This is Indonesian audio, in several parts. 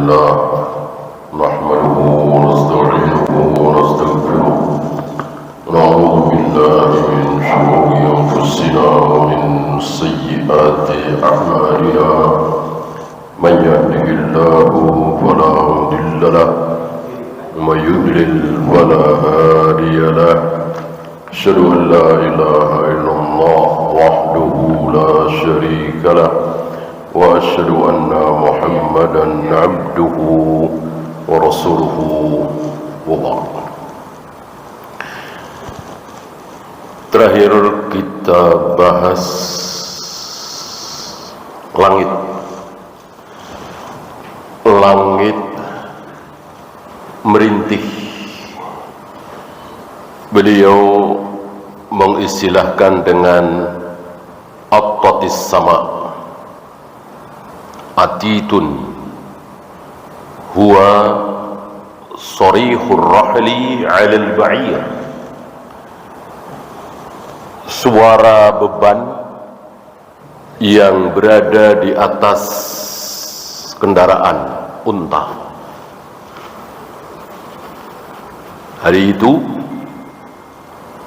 لله نحمده ونستعينه ونستغفره ونعوذ بالله من شرور أنفسنا ومن سيئات أعمالنا من يهده الله فلا مضل له ومن يضلل فلا هادي له أشهد أن لا إله إلا الله وحده لا شريك له وأشهد أن محمدا عبده ورسوله وبعد. Terakhir kita bahas langit. Langit merintih. Beliau mengistilahkan dengan attatis sama. Atitun huwa sarihur rahli 'ala al-ba'ir. Suara beban yang berada di atas kendaraan unta. Hari itu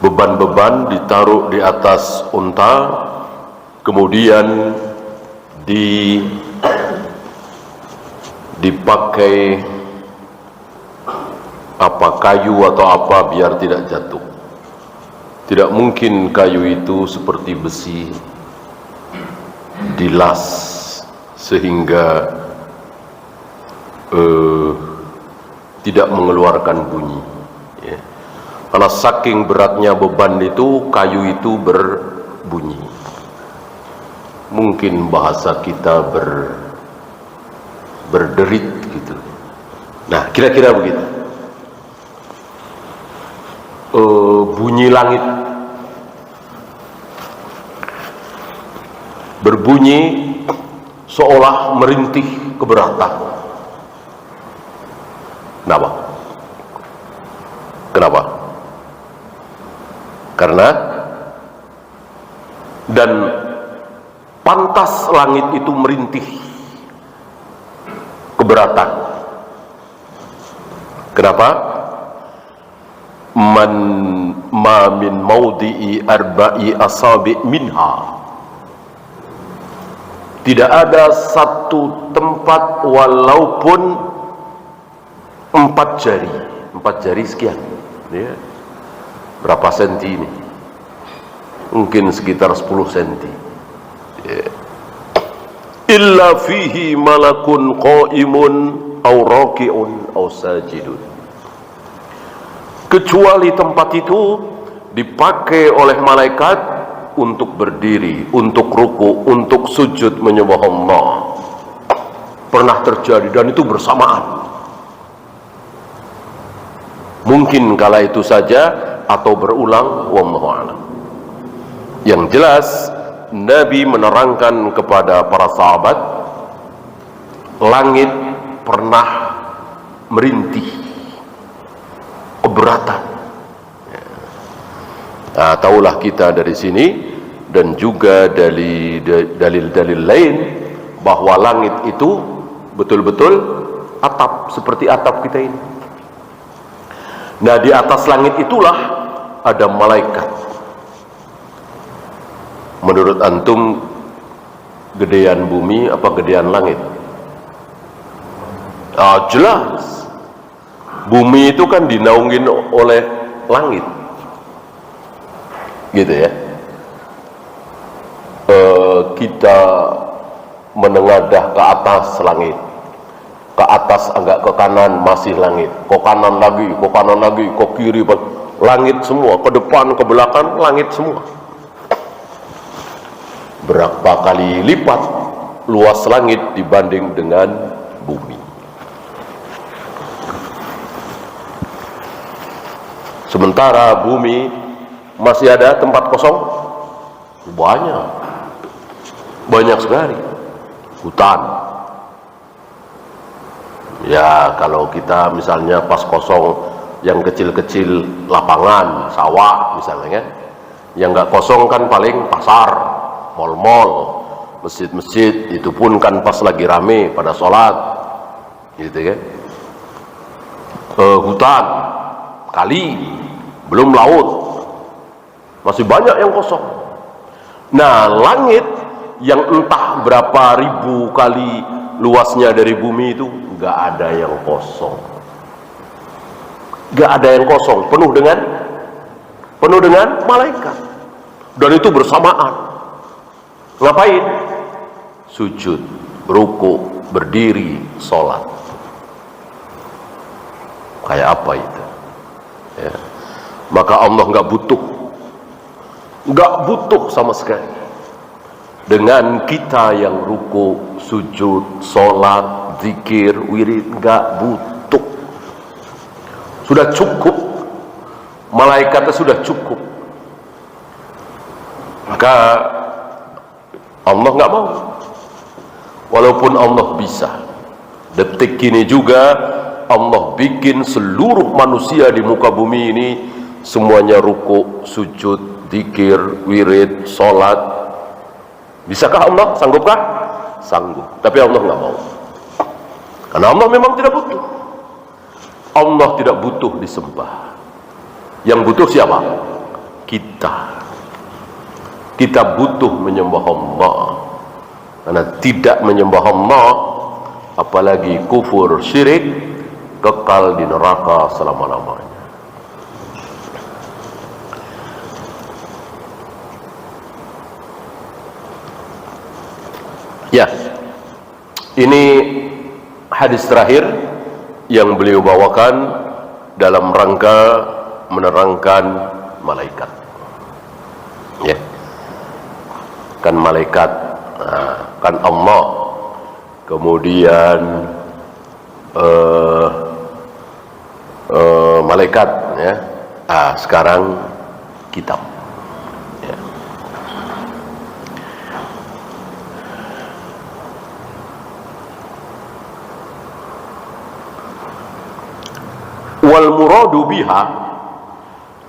beban-beban ditaruh di atas unta, kemudian dipakai kayu atau apa biar tidak jatuh. Tidak mungkin kayu itu seperti besi dilas sehingga tidak mengeluarkan bunyi, ya. Karena saking beratnya beban itu, kayu itu berbunyi. Mungkin bahasa kita berderit gitu. Nah, kira-kira begitu. Bunyi langit berbunyi seolah merintih keberatan. Kenapa? Kenapa? Karena dan pantas langit itu merintih keberatan. Kenapa? Ma min maudhi'i arba'i asabi' minha. Tidak ada satu tempat walaupun 4 jari. 4 jari sekian, ya. Berapa senti ini? Mungkin sekitar 10 senti. Ya. Illa fihi malakun qa'imun aw raki'un aw sajidun. Kecuali tempat itu dipakai oleh malaikat untuk berdiri, untuk ruku, untuk sujud menyembah Allah. Pernah terjadi dan itu bersamaan. Mungkin kala itu saja atau berulang, wallahu a'lam. Yang jelas Nabi menerangkan kepada para sahabat, langit pernah merintih keberatan. Nah, tahulah kita dari sini dan juga dari dalil-dalil lain bahwa langit itu betul-betul atap seperti atap kita ini. Nah, di atas langit itulah ada malaikat. Menurut antum, gedean bumi apa gedean langit? Jelas. Bumi itu kan dinaungin oleh langit. Gitu ya. Kita menengadah ke atas langit. Ke atas agak ke kanan masih langit. Ke kanan lagi, ke kanan lagi, ke kiri, langit semua. Ke depan, ke belakang, langit semua. Berapa kali lipat luas langit dibanding dengan bumi. Sementara bumi masih ada tempat kosong, banyak sekali. Hutan, ya kalau kita misalnya pas kosong yang kecil-kecil lapangan sawah misalnya kan, yang nggak kosong kan paling pasar, mal-mal, masjid-masjid, itu pun kan pas lagi rame pada sholat. gitu kan. Hutan, kali, belum laut, masih banyak yang kosong. Nah, langit yang entah berapa ribu kali luasnya dari bumi itu nggak ada yang kosong, nggak ada yang kosong, penuh dengan malaikat, dan itu bersamaan. Ngapain? Sujud, ruku, berdiri, sholat. Kayak apa itu? Ya. Maka Allah nggak butuh sama sekali dengan kita yang ruku, sujud, sholat, zikir, wirid. Nggak butuh, sudah cukup. Malaikatnya sudah cukup. Maka Allah nggak mau. Walaupun Allah bisa, detik ini juga Allah bikin seluruh manusia di muka bumi ini semuanya ruku, sujud, zikir, wirid, sholat. Bisakah Allah? Sanggupkah? Sanggup. Tapi Allah nggak mau. Karena Allah memang tidak butuh. Allah tidak butuh disembah. Yang butuh siapa? Kita. Kita butuh menyembah Allah. Karena tidak menyembah Allah, apalagi kufur, syirik, kekal di neraka selama-lamanya. Ya, ini hadis terakhir yang beliau bawakan dalam rangka menerangkan malaikat. Ya, kan malaikat, kan Allah, kemudian malaikat, ya. Sekarang kitab. Ya. Wal muradu biha,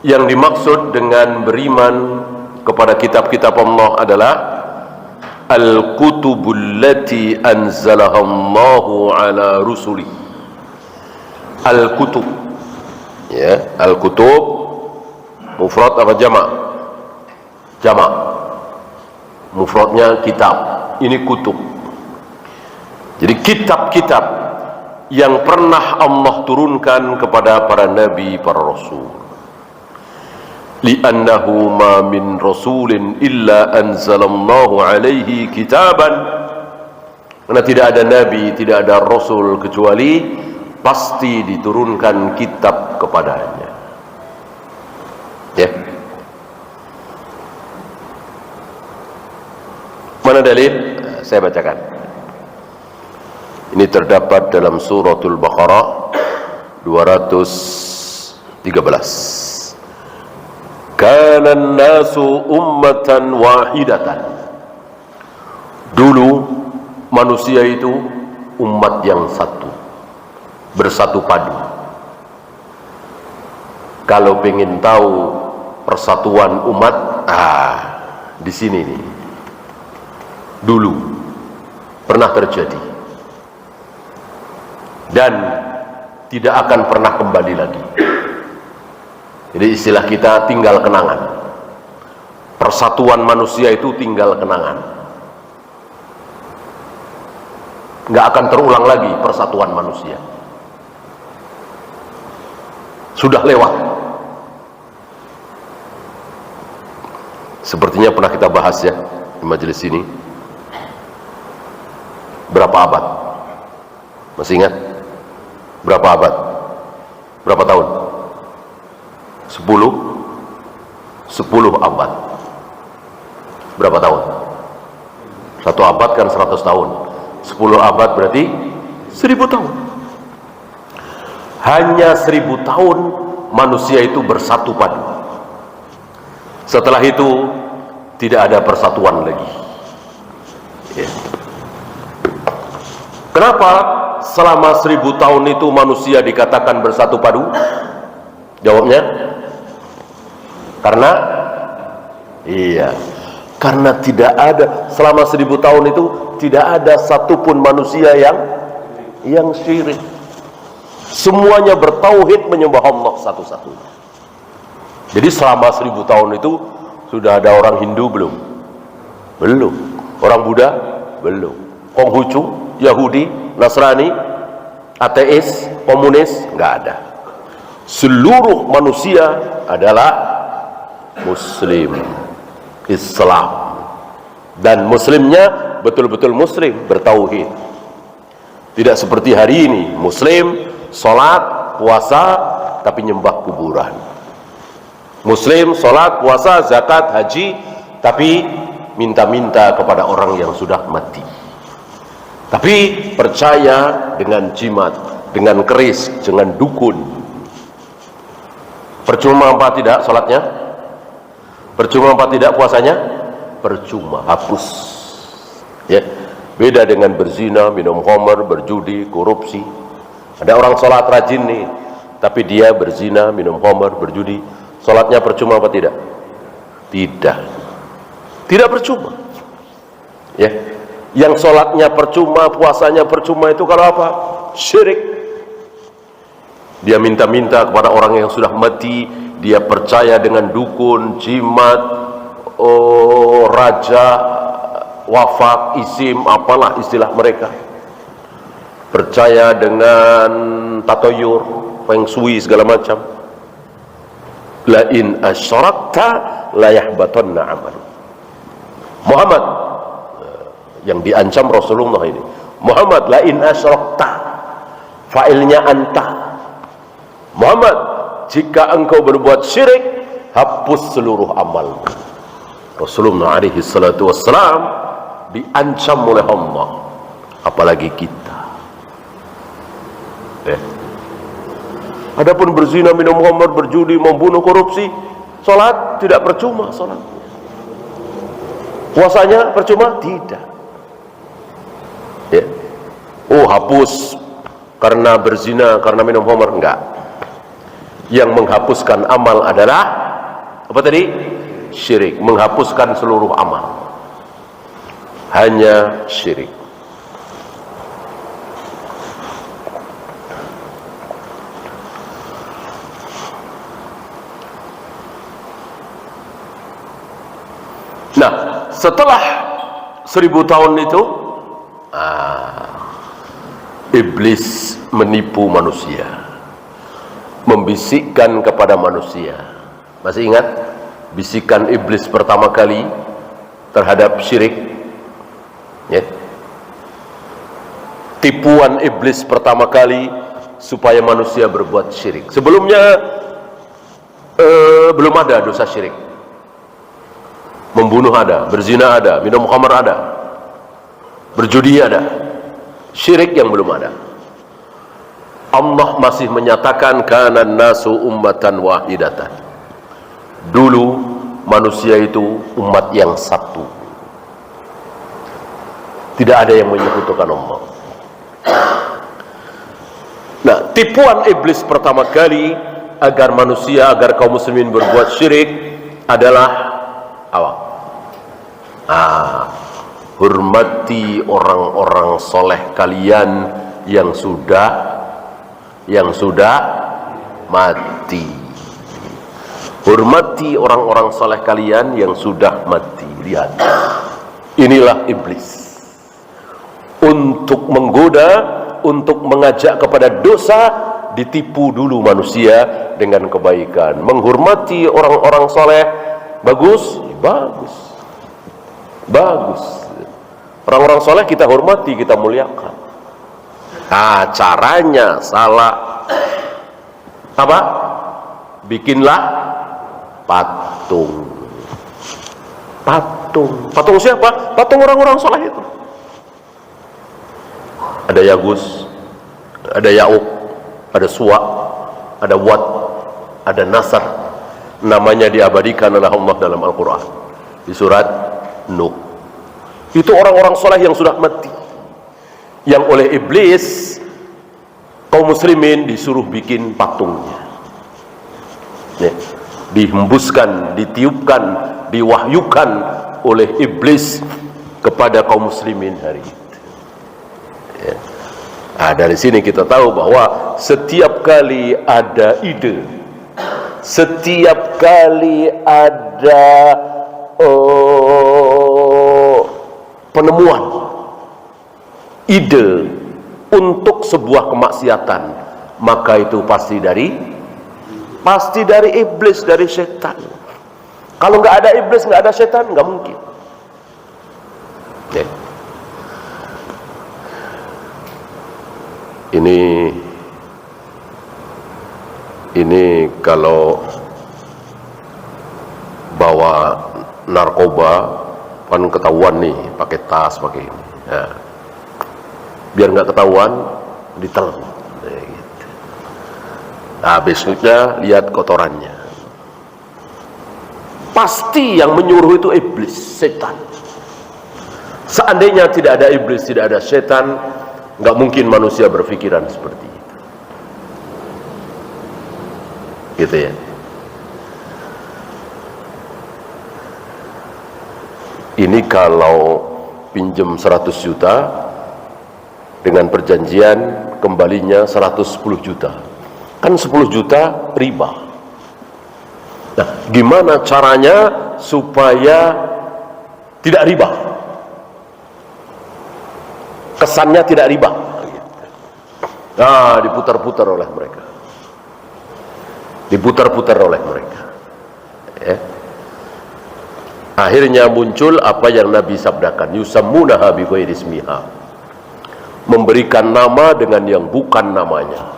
yang dimaksud dengan beriman kepada kitab-kitab Allah adalah al-kutubul lati anzalaha Allahu ala rusuli. Al-kutub, ya, al-kutub mufrad apa jamak? Jamak. Mufradnya kitab, ini kutub. Jadi kitab-kitab yang pernah Allah turunkan kepada para nabi, para rasul. Li'annahu ma min rasulin illa anzalallahu alaihi kitaban. Karena tidak ada nabi, tidak ada rasul kecuali pasti diturunkan kitab kepadanya. Ya. Mana dalil? Saya bacakan. Ini terdapat dalam suratul Baqarah 213. Kana an-nasu ummatan wahidatan. Dulu manusia itu umat yang satu, bersatu padu. Kalau pengen tahu persatuan umat, di sini nih. Dulu pernah terjadi dan tidak akan pernah kembali lagi. Jadi istilah kita tinggal kenangan. Persatuan manusia itu tinggal kenangan. Nggak akan terulang lagi persatuan manusia. Sudah lewat. Sepertinya pernah kita bahas ya di majelis ini. Berapa abad? Masih ingat? Berapa abad? Berapa tahun? 10 abad. Berapa tahun? 1 abad kan 100 tahun. 10 abad berarti 1000 tahun. Hanya 1000 tahun manusia itu bersatu padu. Setelah itu tidak ada persatuan lagi. Ya. Kenapa selama 1000 tahun itu manusia dikatakan bersatu padu? Jawabnya, karena tidak ada selama 1000 tahun itu tidak ada satupun manusia yang syirik. Semuanya bertauhid menyembah Allah satu-satunya. Jadi selama 1000 tahun itu sudah ada orang Hindu belum? Belum. Orang Buddha? Belum. Konghucu, Yahudi, Nasrani, ateis, komunis? Nggak ada. Seluruh manusia adalah Muslim, Islam. Dan Muslimnya betul-betul Muslim, bertauhid. Tidak seperti hari ini, Muslim, sholat, puasa, tapi nyembah kuburan. Muslim, sholat, puasa, zakat, haji, tapi minta-minta kepada orang yang sudah mati. Tapi percaya dengan jimat, dengan keris, dengan dukun. Percuma apa tidak sholatnya? Percuma apa tidak puasanya? Percuma, hapus. Ya, beda dengan berzina, minum khamr, berjudi, korupsi. Ada orang sholat rajin nih, tapi dia berzina, minum khamr, berjudi. Sholatnya percuma apa tidak? Tidak. Tidak percuma. Ya, yang sholatnya percuma, puasanya percuma itu kalau apa? Syirik. Dia minta-minta kepada orang yang sudah mati. Dia percaya dengan dukun, jimat, raja, wafak, isim, apalah istilah mereka. Percaya dengan tatoyur, feng shui, segala macam. La in asyrakta la yahbatanna amalu. Muhammad yang diancam Rasulullah ini. Muhammad, la in asyrakta, failnya anta. Muhammad, jika engkau berbuat syirik, hapus seluruh amalmu. Rasulullah alaihi salatu wassalam diancam oleh Allah, apalagi kita. Adapun berzina, minum khamr, berjudi, membunuh, korupsi, salat tidak percuma salat. Puasanya percuma? Tidak. Ya. Oh, hapus karena berzina, karena minum khamr? Enggak. Yang menghapuskan amal adalah apa tadi? Syirik. Menghapuskan seluruh amal. Hanya syirik. Nah, setelah 1000 tahun itu, iblis menipu manusia, membisikkan kepada manusia. Masih ingat bisikan iblis pertama kali terhadap syirik? Ya. Tipuan iblis pertama kali supaya manusia berbuat syirik. Sebelumnya belum ada dosa syirik. Membunuh ada, berzina ada, minum khamr ada, berjudi ada, syirik yang belum ada. Allah masih menyatakan kana nasu ummatan wahidatan. Dulu manusia itu umat yang satu. Tidak ada yang menyekutukan Allah. Nah, tipuan iblis pertama kali agar manusia, agar kaum muslimin berbuat syirik adalah apa? Hormati orang-orang soleh kalian yang sudah mati. Hormati orang-orang soleh kalian yang sudah mati. Lihat, inilah iblis untuk menggoda, untuk mengajak kepada dosa. Ditipu dulu manusia dengan kebaikan. Menghormati orang-orang soleh bagus, bagus. Bagus. Orang-orang soleh kita hormati, kita muliakan. Caranya salah. Apa? Bikinlah patung. Patung. Patung siapa? Patung orang-orang soleh itu. Ada Yagus, ada Yauk, ada Suwa, ada Wat, ada Nasr. Namanya diabadikan oleh Allah dalam Al-Quran di surat Nuh. Itu orang-orang soleh yang sudah mati, yang oleh iblis kaum muslimin disuruh bikin patungnya. Ya. Dihembuskan, ditiupkan, diwahyukan oleh iblis kepada kaum muslimin hari itu. Ya. Dari sini kita tahu bahwa setiap kali ada ide, setiap kali ada penemuan ide untuk sebuah kemaksiatan, maka itu pasti dari iblis, dari setan. Kalau nggak ada iblis, nggak ada setan, nggak mungkin. Okay. Ini kalau bawa narkoba kan ketahuan nih, pakai tas, pakai ini. Nah, biar nggak ketahuan, ditelan. Gitu. Nah, besoknya lihat kotorannya. Pasti yang menyuruh itu iblis, setan. Seandainya tidak ada iblis, tidak ada setan, nggak mungkin manusia berpikiran seperti itu. Gitu ya. Ini kalau pinjam 100 juta dengan perjanjian kembalinya 110 juta. Kan 10 juta riba. Nah, gimana caranya supaya tidak riba? Kesannya tidak riba. Nah, diputar-putar oleh mereka. Ya. Akhirnya muncul apa yang Nabi sabdakan, yusammunaha bighairi ismiha, memberikan nama dengan yang bukan namanya.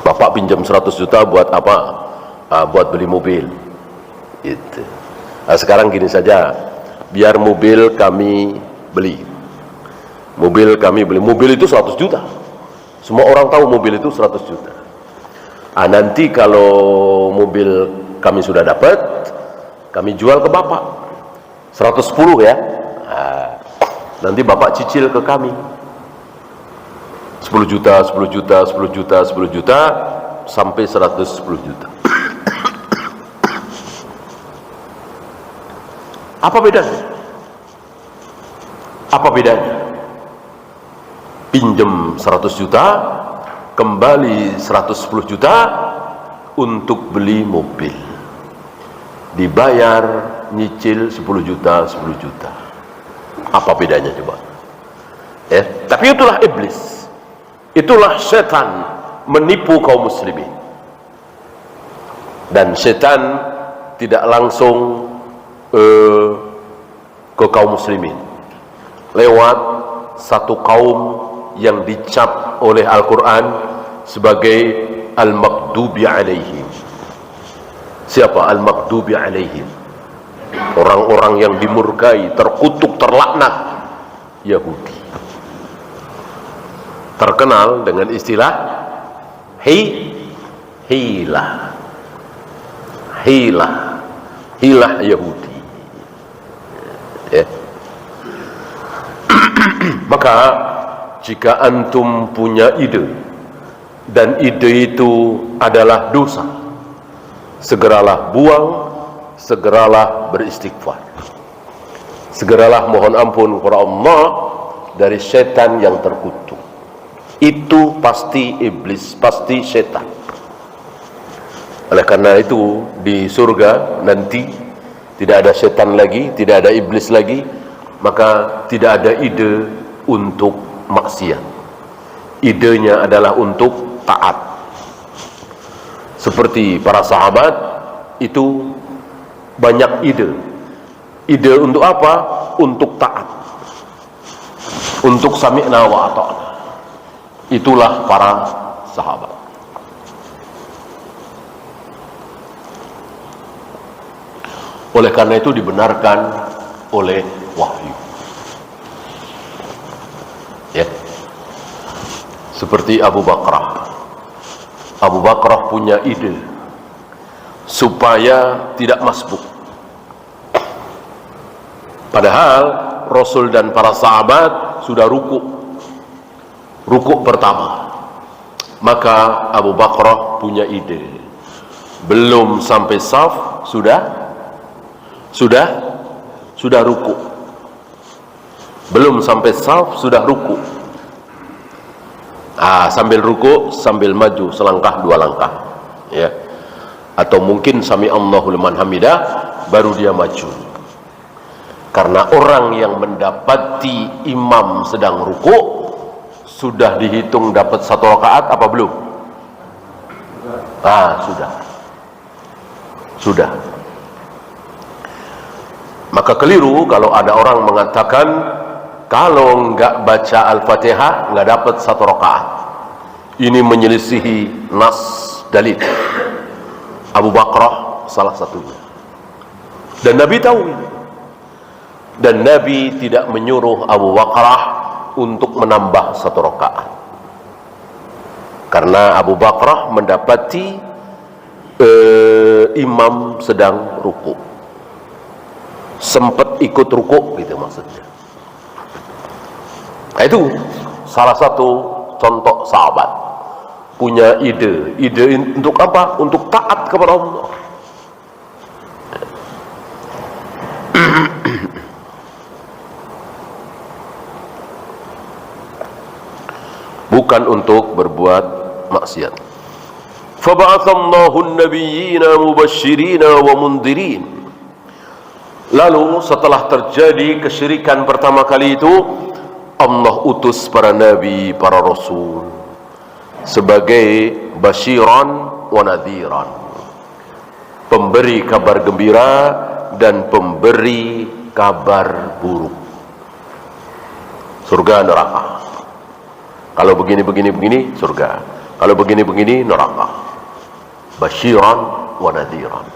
Bapak pinjam 100 juta buat apa? Buat beli mobil. Gitu. Nah, sekarang gini saja, biar mobil kami beli. Mobil itu 100 juta. Semua orang tahu mobil itu 100 juta. Nanti kalau mobil kami sudah dapat, kami jual ke Bapak 110 ya. Nanti Bapak cicil ke kami 10 juta, 10 juta, 10 juta, 10 juta sampai 110 juta. Apa bedanya? Pinjam 100 juta, kembali 110 juta untuk beli mobil. Dibayar nyicil 10 juta, 10 juta. Apa bedanya coba? Tapi itulah iblis. Itulah setan menipu kaum muslimin. Dan setan tidak langsung ke kaum muslimin. Lewat satu kaum yang dicap oleh Al-Quran sebagai al-maghdubi alaihim. Siapa al-maghdubi alaihim? Orang-orang yang dimurkai, terkutuk, terlaknat, Yahudi. Terkenal dengan istilah hilah Yahudi. Maka jika antum punya ide dan ide itu adalah dosa, segeralah buang, segeralah beristighfar, segeralah mohon ampun kepada Allah dari setan yang terkutuk. Itu pasti iblis, pasti setan. Oleh karena itu di surga nanti tidak ada setan lagi, tidak ada iblis lagi, maka tidak ada ide untuk maksiat. Idenya adalah untuk taat. Seperti para sahabat itu banyak ide. Ide untuk apa? Untuk taat. Untuk sami'na wa ata'na. Itulah para sahabat. Oleh karena itu dibenarkan oleh wahyu. Ya. Seperti Abu Bakrah. Abu Bakrah punya ide supaya tidak masbuk. Padahal Rasul dan para sahabat sudah rukuk pertama. Maka Abu Bakrah punya ide. Belum sampai saf sudah rukuk. belum sampai saf sudah ruku. Sambil ruku sambil maju selangkah dua langkah, ya. Atau mungkin sami Allahu liman hamidah baru dia maju. Karena orang yang mendapati imam sedang ruku sudah dihitung dapat 1 rakaat apa belum? Sudah. Maka keliru kalau ada orang mengatakan kalau enggak baca Al-Fatihah enggak dapat 1 rakaat. Ini menyelisihi nas dalil. Abu Bakrah salah satunya. Dan Nabi tahu ini. Dan Nabi tidak menyuruh Abu Bakrah untuk menambah 1 rakaat. Karena Abu Bakrah mendapati imam sedang ruku. Sempat ikut ruku gitu maksudnya. Nah, itu salah satu contoh sahabat punya ide untuk apa? Untuk taat kepada Allah. Bukan untuk berbuat maksiat. Faba'athallahu an-nabiyyina mubashshirina wa mundhirin. Lalu setelah terjadi kesyirikan pertama kali itu, Allah utus para nabi, para rasul sebagai basyiran wa nadhiran, pemberi kabar gembira dan pemberi kabar buruk, surga neraka. Kalau begini surga, kalau begini neraka. Basyiran wa nadhiran.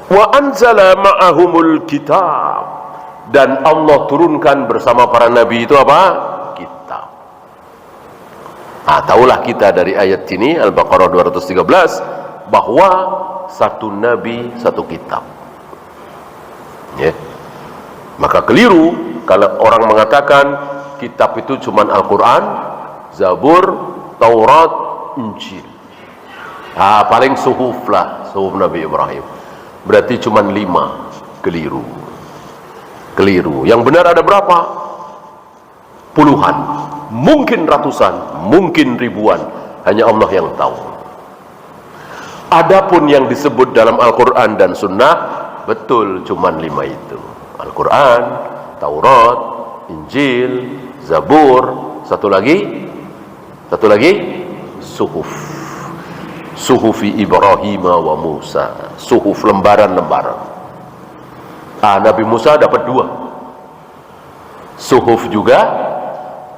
Wa anzala ma'ahumul kitab, dan Allah turunkan bersama para nabi itu apa? Kitab. Tahulah kita dari ayat ini Al-Baqarah 213 bahwa satu nabi satu kitab. Ya. Maka keliru kalau orang mengatakan kitab itu cuma Al-Quran, Zabur, Taurat, Injil. Paling suhuf lah, suhuf Nabi Ibrahim. Berarti cuma 5. Keliru. Yang benar ada berapa? Puluhan, mungkin ratusan, mungkin ribuan. Hanya Allah yang tahu. Adapun yang disebut dalam Al-Quran dan Sunnah, betul cuma 5 itu. Al-Quran, Taurat, Injil, Zabur, satu lagi suhuf. Suhufi Ibrahim wa Musa, suhuf lembaran-lembaran. Nabi Musa dapat 2, suhuf juga,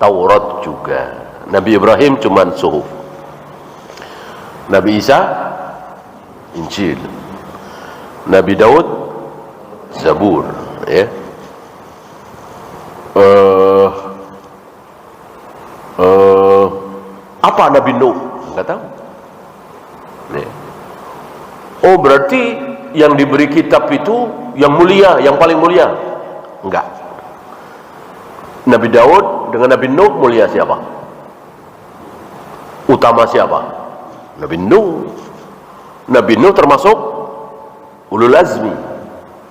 Taurat juga. Nabi Ibrahim cuman suhuf. Nabi Isa Injil, Nabi Daud Zabur, ya. Apa Nabi Nuh? Enggak tahu. Oh, berarti yang diberi kitab itu yang mulia, yang paling mulia? Enggak. Nabi Daud dengan Nabi Nuh mulia siapa? Utama siapa? Nabi Nuh. Nabi Nuh termasuk ulul azmi.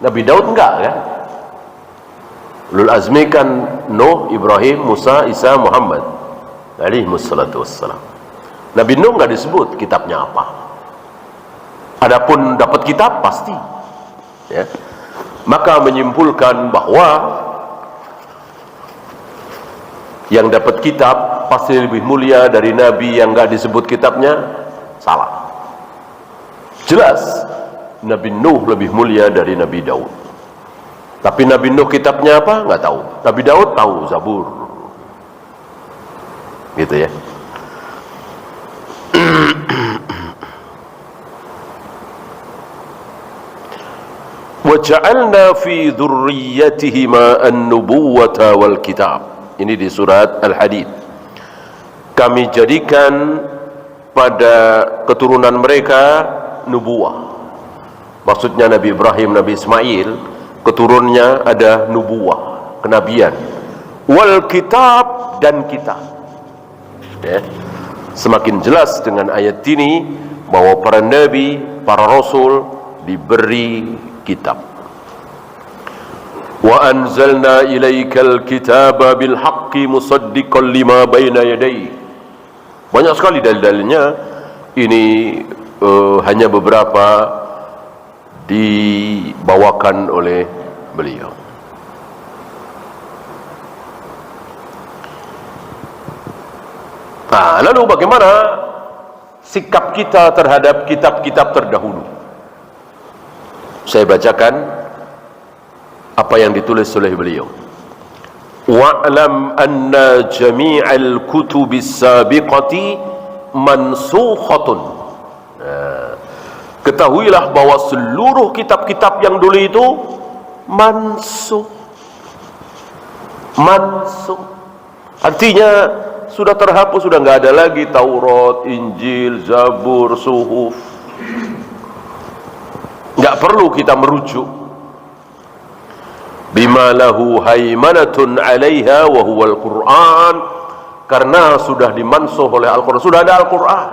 Nabi Daud enggak kan? Ulul azmi kan Nuh, Ibrahim, Musa, Isa, Muhammad alaihi wassalatu wassalam. Nabi Nuh enggak disebut kitabnya apa. Adapun dapat kitab pasti, ya. Maka menyimpulkan bahwa yang dapat kitab pasti lebih mulia dari nabi yang enggak disebut kitabnya, salah. Jelas Nabi Nuh lebih mulia dari Nabi Daud. Tapi Nabi Nuh kitabnya apa? Enggak tahu. Nabi Daud tahu, Zabur. Gitu ya. وَجَعَلْنَا فِي ذُرِّيَّتِهِمَا النُّبُوَّةَ وَالْكِتَابِ. Ini di surat Al-Hadid. Kami jadikan pada keturunan mereka nubuwah. Maksudnya Nabi Ibrahim, Nabi Ismail, keturunannya ada nubuwah, kenabian. Wal kitab, dan kitab. Ya. Semakin jelas dengan ayat ini bahwa para nabi, para rasul diberi kitab. Wa anzalna ilaikal kitaba bil haqqi musaddiqan lima baina yadayhi. Banyak sekali dalil-dalilnya. Ini hanya beberapa dibawakan oleh beliau. Nah, lalu bagaimana sikap kita terhadap kitab-kitab terdahulu? Saya bacakan apa yang ditulis oleh beliau. Wa'lam anna jami'al kutubis sabiqati mansukhatun. Ketahuilah bahwa seluruh kitab-kitab yang dulu itu mansukh. Artinya sudah terhapus, sudah nggak ada lagi Taurat, Injil, Zabur, Suhuf. Nggak perlu kita merujuk. Bima lahu haimanatun 'alaiha wa huwal Qur'an, karena sudah dimansuh oleh Al-Qur'an, sudah ada Al-Qur'an.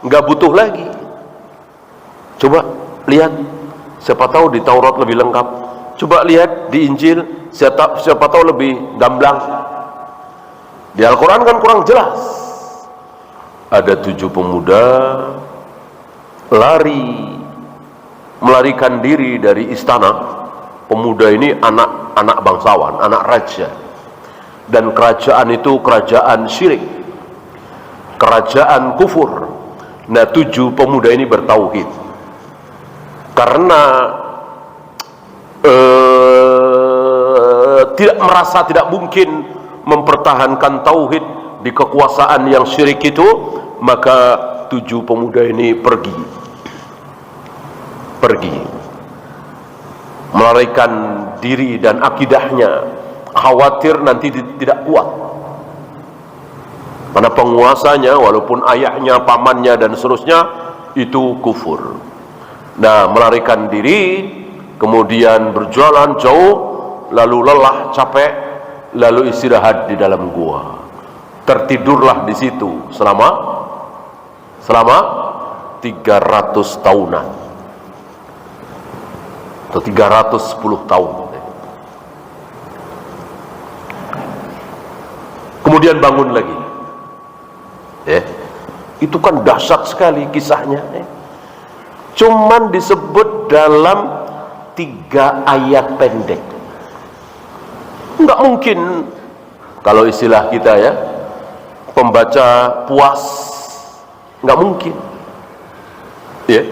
Nggak butuh lagi. Coba lihat, siapa tahu di Taurat lebih lengkap. Coba lihat di Injil, siapa tahu lebih gamblang. Di Al-Quran kan kurang jelas. Ada 7 pemuda melarikan diri dari istana. Pemuda ini anak bangsawan, anak raja. Dan kerajaan itu kerajaan syirik, kerajaan kufur. Nah, 7 pemuda ini bertauhid. Karena tidak mungkin mempertahankan tauhid di kekuasaan yang syirik itu, maka 7 pemuda ini pergi melarikan diri dan akidahnya, khawatir nanti tidak kuat karena penguasanya, walaupun ayahnya, pamannya dan seterusnya itu kufur. Nah, melarikan diri, kemudian berjalan jauh, lalu lelah, capek, lalu istirahat di dalam gua. Tertidurlah di situ selama 300 tahunan atau 310 tahun. Kemudian bangun lagi. Itu kan dahsyat sekali kisahnya. Cuman disebut dalam 3 ayat pendek. Enggak mungkin, kalau istilah kita ya, pembaca puas, enggak mungkin. Ya.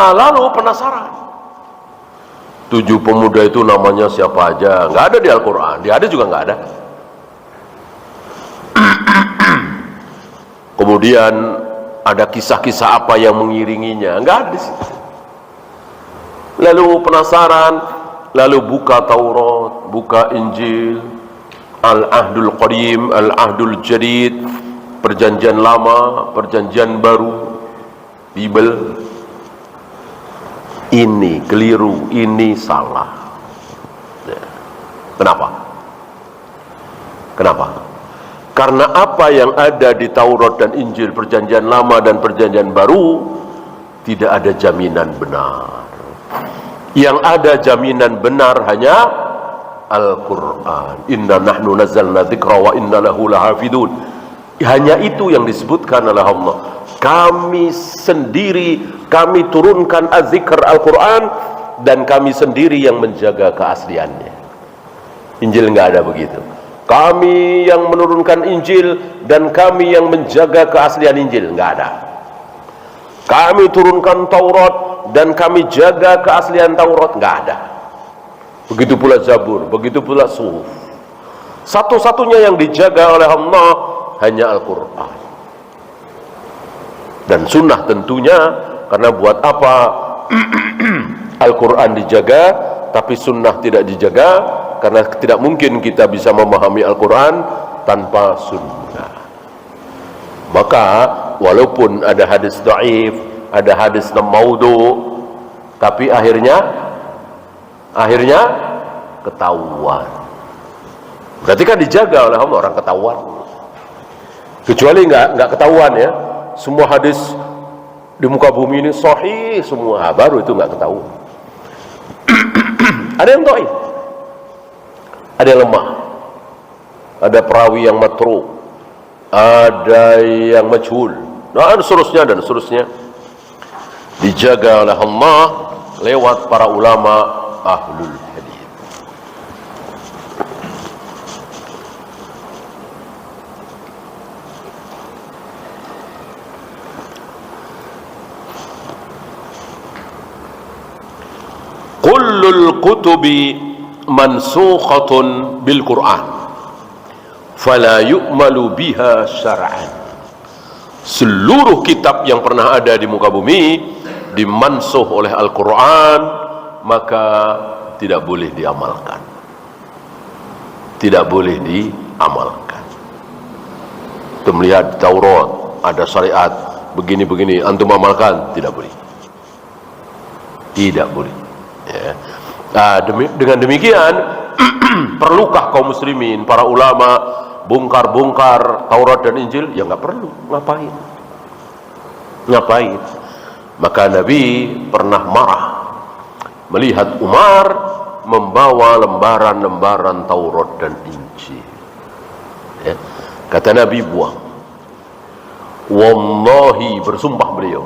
Lalu penasaran. 7 pemuda itu namanya siapa aja? Nggak ada di Al-Quran. Di hadis juga nggak ada. Kemudian ada kisah-kisah apa yang mengiringinya? Nggak ada. Lalu penasaran, lalu buka Taurat, buka Injil, Al-Ahdul Qadim, Al-Ahdul Jadid, Perjanjian Lama, Perjanjian Baru, Bible. Ini keliru, ini salah. Kenapa? Karena apa yang ada di Taurat dan Injil, Perjanjian Lama dan Perjanjian Baru, tidak ada jaminan benar. Yang ada jaminan benar hanya Al-Quran. Inna nahnu nazzalna dzikra wa inna lahu lahafidun. Hanya itu yang disebutkan oleh Allah. Kami turunkan az-zikr Al-Quran, dan kami sendiri yang menjaga keasliannya. Injil nggak ada begitu. Kami yang menurunkan Injil dan kami yang menjaga keaslian Injil, nggak ada. Kami turunkan Taurat dan kami jaga keaslian Taurat, nggak ada. Begitu pula Zabur, begitu pula Suhuf. Satu-satunya yang dijaga oleh Allah hanya Al-Quran dan Sunnah tentunya. Karena buat apa Al-Quran dijaga tapi Sunnah tidak dijaga? Karena tidak mungkin kita bisa memahami Al-Quran tanpa Sunnah. Maka walaupun ada hadis dhaif, ada hadis maudhu, tapi akhirnya ketahuan Berarti kan dijaga oleh Allah, orang ketahuan. Kecuali nggak ketahuan ya. Semua hadis di muka bumi ini sahih semua, baru itu nggak ketahuan. Ada yang dhaif, ada yang lemah, ada perawi yang matruk, ada yang majhul, dan seterusnya. Dijaga oleh Allah lewat para ulama ahlul hadis. Kullul kutubi mansukhatun bil Qur'an fala yu'malu biha syar'an. Seluruh kitab yang pernah ada di muka bumi dimansuh oleh Al-Quran, maka tidak boleh diamalkan. Tidak boleh diamalkan. Kita melihat Taurat ada syariat begini-begini, antum amalkan, tidak boleh. Tidak boleh. Ya. Nah, dengan demikian perlukah kaum muslimin, para ulama bongkar-bongkar Taurat dan Injil? Ya nggak perlu. Ngapain? Maka Nabi pernah marah melihat Umar membawa lembaran-lembaran Taurat dan Injil. Ya. Kata Nabi, buang. Wallahi, bersumpah beliau,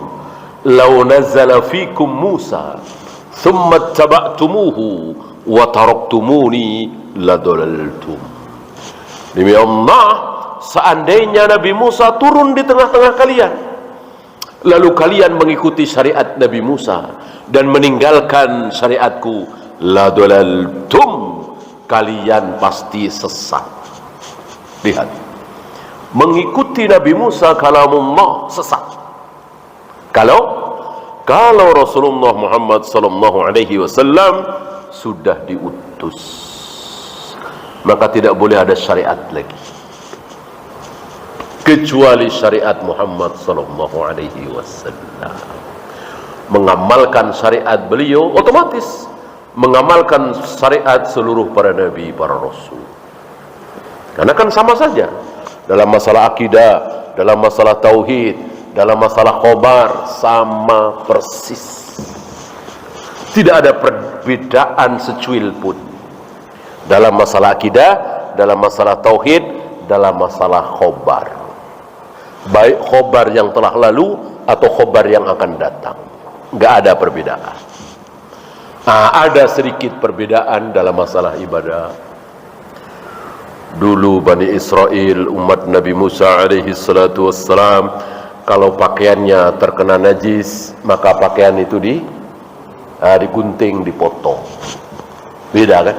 lau nazala fikum Musa thumma taba'tumuhu wa taraktumuni ladolaltum. Demi Allah, seandainya Nabi Musa turun di tengah-tengah kalian, lalu kalian mengikuti syariat Nabi Musa dan meninggalkan syariatku, la dalaltum, kalian pasti sesat. Lihat, mengikuti Nabi Musa kalamullah sesat. Kalau Rasulullah Muhammad sallallahu alaihi wasallam sudah diutus, maka tidak boleh ada syariat lagi kecuali syariat Muhammad sallallahu alaihi wasallam. Mengamalkan syariat beliau otomatis mengamalkan syariat seluruh para nabi, para rasul. Karena kan sama saja dalam masalah akidah, dalam masalah tauhid, dalam masalah khobar, sama persis. Tidak ada perbedaan secuil pun dalam masalah akidah, dalam masalah tauhid, dalam masalah khobar. Baik khobar yang telah lalu atau khobar yang akan datang, nggak ada perbedaan. Ada sedikit perbedaan dalam masalah ibadah. Dulu Bani Israel, umat Nabi Musa alaihi salatu wassalam, kalau pakaiannya terkena najis, maka pakaian itu digunting, dipotong. Beda kan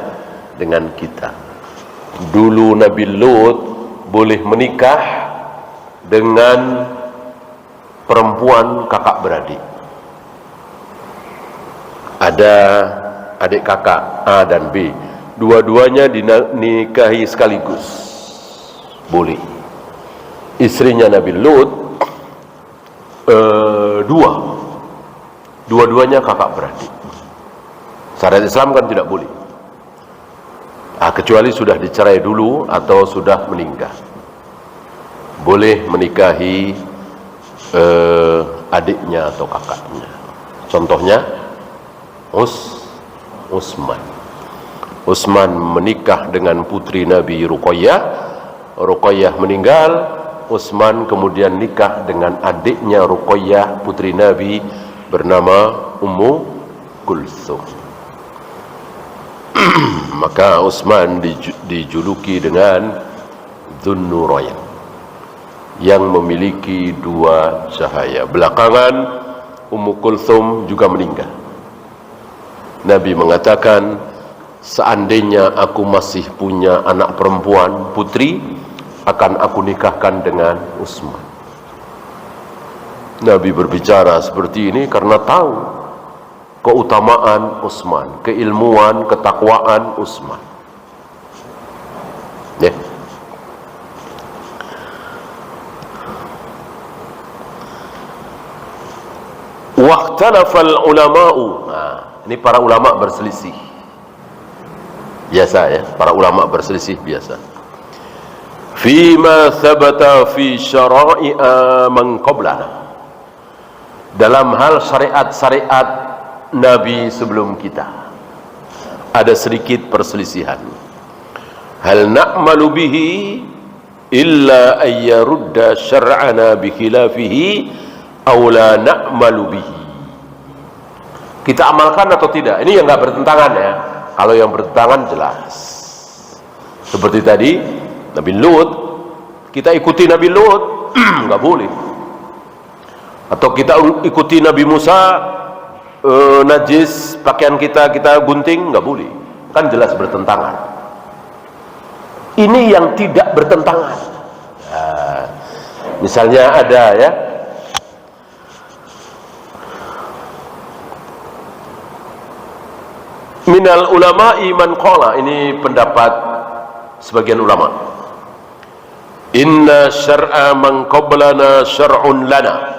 dengan kita. Dulu Nabi Lut boleh menikah dengan perempuan kakak beradik. Ada adik kakak A dan B, dua-duanya dinikahi sekaligus, boleh. Istrinya Nabi Lut dua-duanya kakak beradik. Syariat Islam kan tidak boleh, kecuali sudah dicerai dulu atau sudah meninggal. Boleh menikahi adiknya atau kakaknya. Contohnya Utsman menikah dengan putri Nabi Ruqayyah meninggal. Utsman kemudian nikah dengan adiknya Ruqayyah, putri Nabi, bernama Ummu Kulsum. Maka Utsman dijuluki dengan Dzunnurain, yang memiliki dua cahaya. Belakangan Ummu Kulsum juga meninggal. Nabi mengatakan, seandainya aku masih punya anak perempuan, putri, akan aku nikahkan dengan Utsman. Nabi berbicara seperti ini karena tahu keutamaan Utsman, keilmuan, ketakwaan Utsman. Ya. Waqtalafal ulama'u. Ini para ulama berselisih. Biasa ya, para ulama berselisih biasa. Fima thabata fi syara'i'a man qablana, dalam hal syariat-syariat Nabi sebelum kita ada sedikit perselisihan. Hal na'malu bihi illa ayyarudda syar'ana bi khilafihi aw la na'malu bihi. Kita amalkan atau tidak? Ini yang nggak bertentangan ya. Kalau yang bertentangan jelas. Seperti tadi Nabi Lut, kita ikuti Nabi Lut, nggak boleh. Atau kita ikuti Nabi Musa, najis pakaian kita gunting, nggak boleh. Kan jelas bertentangan. Ini yang tidak bertentangan. Nah, misalnya ada ya, minal ulama'i man qala, ini pendapat sebagian ulama, inna syar'a man qablana syar'un lana,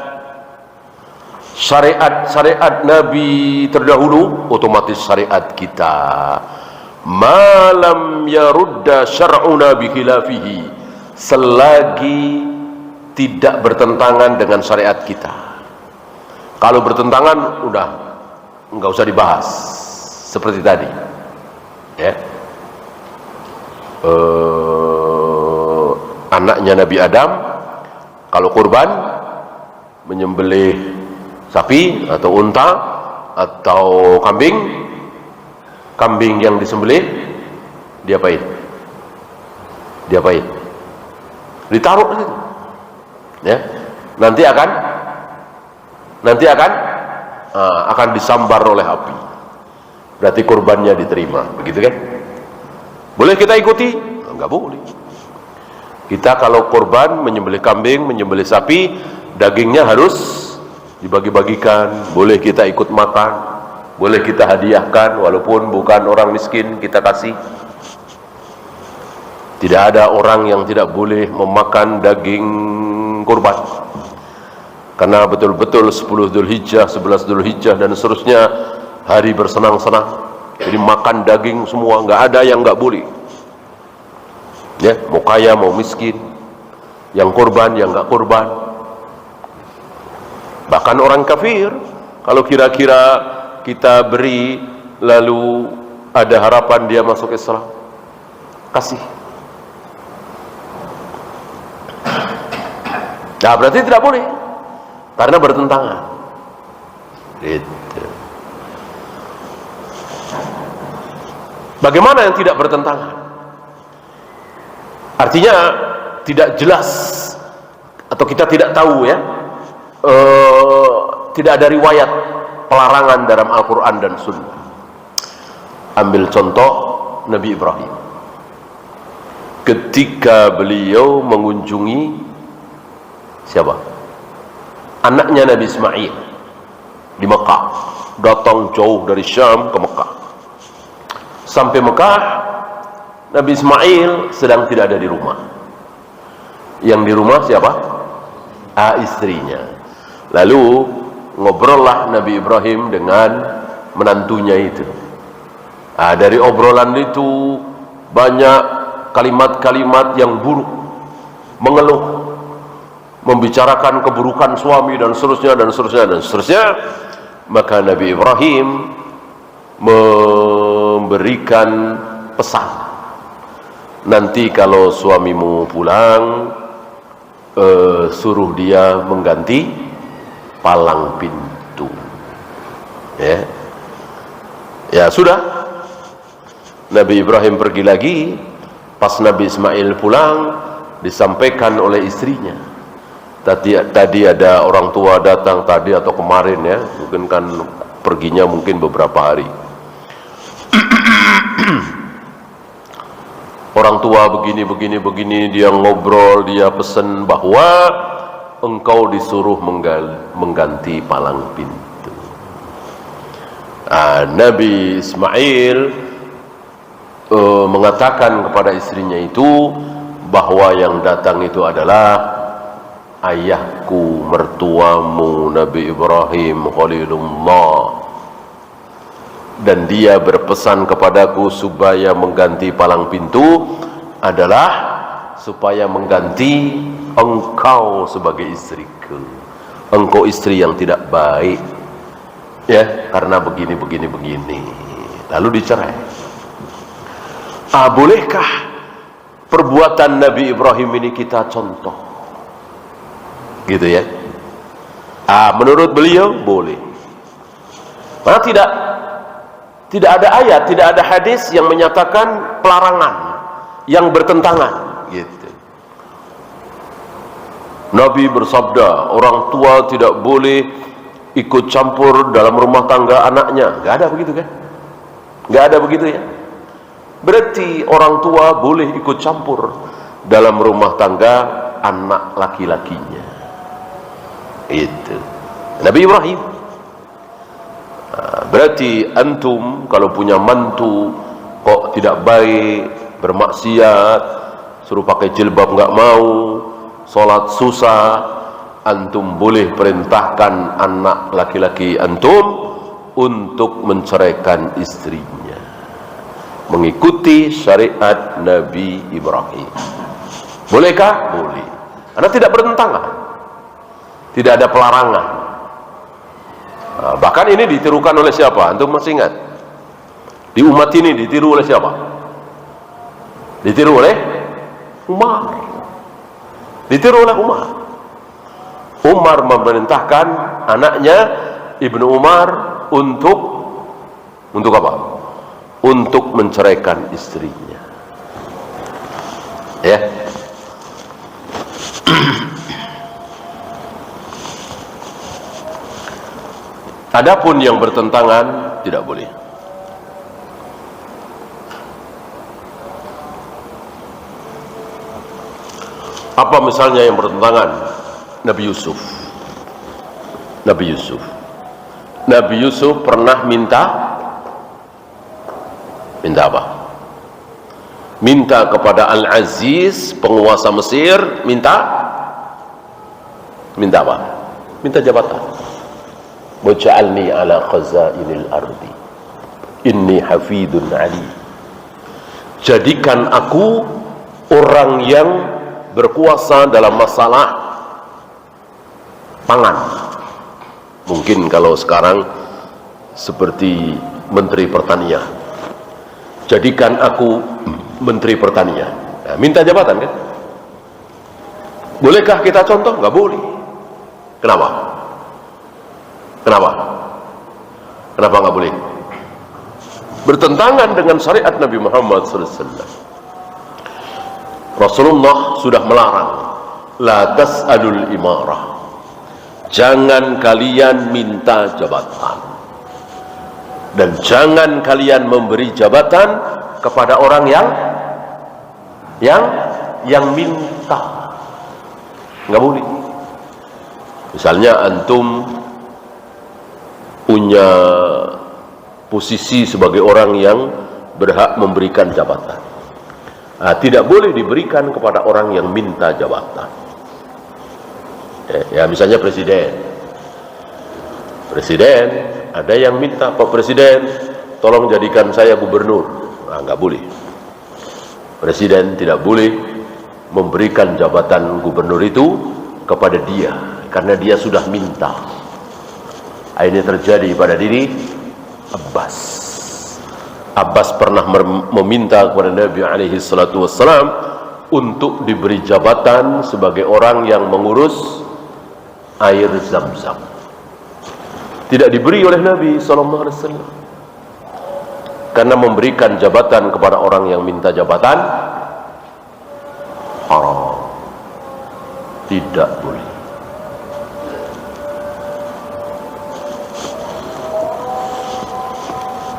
syariat Nabi terdahulu otomatis syariat kita, malam yarudda syar'una bi khilafihi, selagi tidak bertentangan dengan syariat kita. Kalau bertentangan udah nggak usah dibahas. Seperti tadi ya, anaknya Nabi Adam kalau kurban menyembelih sapi atau unta atau kambing yang disembelih diapain? Ditaruh di situ ya, nanti akan disambar oleh api. Berarti kurbannya diterima, begitu kan? Boleh kita ikuti? Enggak boleh. Kita kalau kurban menyembelih kambing, menyembelih sapi, dagingnya harus dibagi-bagikan. Boleh kita ikut makan, boleh kita hadiahkan, walaupun bukan orang miskin kita kasih. Tidak ada orang yang tidak boleh memakan daging kurban, karena betul-betul 10 Dzulhijjah, 11 Dzulhijjah dan seterusnya hari bersenang-senang, jadi makan daging semua, nggak ada yang nggak boleh ya, mau kaya mau miskin, yang kurban yang nggak kurban. Bahkan orang kafir kalau kira-kira kita beri lalu ada harapan dia masuk Islam, kasih. Nah berarti tidak boleh karena bertentangan gitu. Bagaimana yang tidak bertentangan? Artinya tidak jelas atau kita tidak tahu ya, tidak ada riwayat pelarangan dalam Al-Quran dan Sunnah. Ambil contoh Nabi Ibrahim ketika beliau mengunjungi siapa? Anaknya Nabi Ismail di Mekah, datang jauh dari Syam ke Mekah. Sampai Mekah, Nabi Ismail sedang tidak ada di rumah. Yang di rumah siapa? Istrinya. Lalu ngobrollah Nabi Ibrahim dengan menantunya itu. Dari obrolan itu banyak kalimat-kalimat yang buruk, mengeluh, membicarakan keburukan suami dan seterusnya dan seterusnya dan seterusnya. Maka Nabi Ibrahim memberikan pesan, nanti kalau suamimu pulang, suruh dia mengganti palang pintu ya. Ya sudah, Nabi Ibrahim pergi lagi. Pas Nabi Ismail pulang, disampaikan oleh istrinya, tadi ada orang tua datang tadi atau kemarin ya, mungkin kan perginya mungkin beberapa hari. Orang tua begini, dia ngobrol, dia pesan bahwa engkau disuruh mengganti palang pintu. Nabi Ismail mengatakan kepada istrinya itu bahwa yang datang itu adalah ayahku, mertuamu Nabi Ibrahim Khalilullah. dan dia berpesan kepadaku supaya mengganti palang pintu adalah supaya mengganti engkau sebagai istriku. Engkau istri yang tidak baik, ya, karena begini. Lalu dicerai. Bolehkah perbuatan Nabi Ibrahim ini kita contoh? Gitu ya. Menurut beliau boleh. Karena tidak ada ayat, tidak ada hadis yang menyatakan pelarangan, yang bertentangan, gitu. Nabi bersabda, orang tua tidak boleh ikut campur dalam rumah tangga anaknya. Gak ada begitu kan? Gak ada begitu ya. Berarti orang tua boleh ikut campur dalam rumah tangga anak laki-lakinya. Itu Nabi Ibrahim. Berarti antum kalau punya mantu kok tidak baik, bermaksiat, suruh pakai jilbab nggak mau, sholat susah, antum boleh perintahkan anak laki-laki antum untuk menceraikan istrinya, mengikuti syariat Nabi Ibrahim. Bolehkah? Boleh. Karena tidak bertentangan, tidak ada pelarangan. Bahkan ini ditirukan oleh siapa? Antum masih ingat? Di umat ini ditiru oleh siapa? Ditiru oleh Umar. Ditiru oleh Umar. Umar memerintahkan anaknya Ibnu Umar untuk apa? Untuk menceraikan istrinya. Ya. Adapun yang bertentangan tidak boleh. Apa misalnya yang bertentangan? Nabi Yusuf. Nabi Yusuf pernah minta apa? Minta kepada Al-Aziz, penguasa Mesir, minta apa? Minta jabatan. Waj'alni ala khazainil ardi inni hafidun alim. Jadikan aku orang yang berkuasa dalam masalah pangan. Mungkin kalau sekarang seperti Menteri Pertanian. Jadikan aku Menteri Pertanian. Nah, minta jabatan kan? Bolehkah kita contoh? Nggak boleh. Kenapa? Kenapa nggak boleh? Bertentangan dengan syariat Nabi Muhammad SAW. Rasulullah sudah melarang, la tas'alul imarah. Jangan kalian minta jabatan, dan jangan kalian memberi jabatan kepada orang yang minta. Nggak boleh. Misalnya antum punya posisi sebagai orang yang berhak memberikan jabatan, tidak boleh diberikan kepada orang yang minta jabatan. Ya, misalnya presiden ada yang minta, Pak Presiden tolong jadikan saya gubernur. Nggak boleh. Presiden tidak boleh memberikan jabatan gubernur itu kepada dia karena dia sudah minta. Ini terjadi pada diri Abbas. Abbas pernah meminta kepada Nabi alaihi salatu wassalam untuk diberi jabatan sebagai orang yang mengurus air Zam-Zam. Tidak diberi oleh Nabi sallallahu alaihi wasallam. Karena memberikan jabatan kepada orang yang minta jabatan haram. Tidak boleh.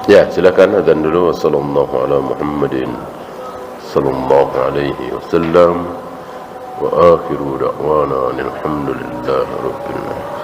Ya, silakan azan dulu. Wassallallahu ala Muhammadin sallallahu alaihi wasallam wa akhiru da'wana alhamdulillahi rabbil alamin.